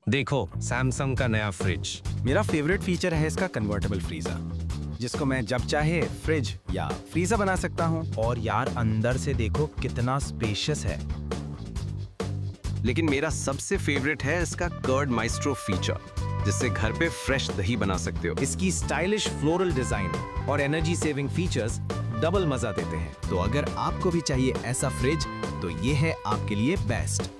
देखो सैमसंग का नया फ्रिज। मेरा फेवरेट फीचर है इसका कन्वर्टेबल फ्रीजर, जिसको मैं जब चाहे फ्रिज या फ्रीजर बना सकता हूँ। और यार अंदर से देखो कितना स्पेशियस है। लेकिन मेरा सबसे फेवरेट है इसका कर्ड माइस्ट्रो फीचर, जिससे घर पे फ्रेश दही बना सकते हो। इसकी स्टाइलिश फ्लोरल डिजाइन और एनर्जी सेविंग फीचर्स डबल मजा देते हैं। तो अगर आपको भी चाहिए ऐसा फ्रिज तो ये है आपके लिए बेस्ट।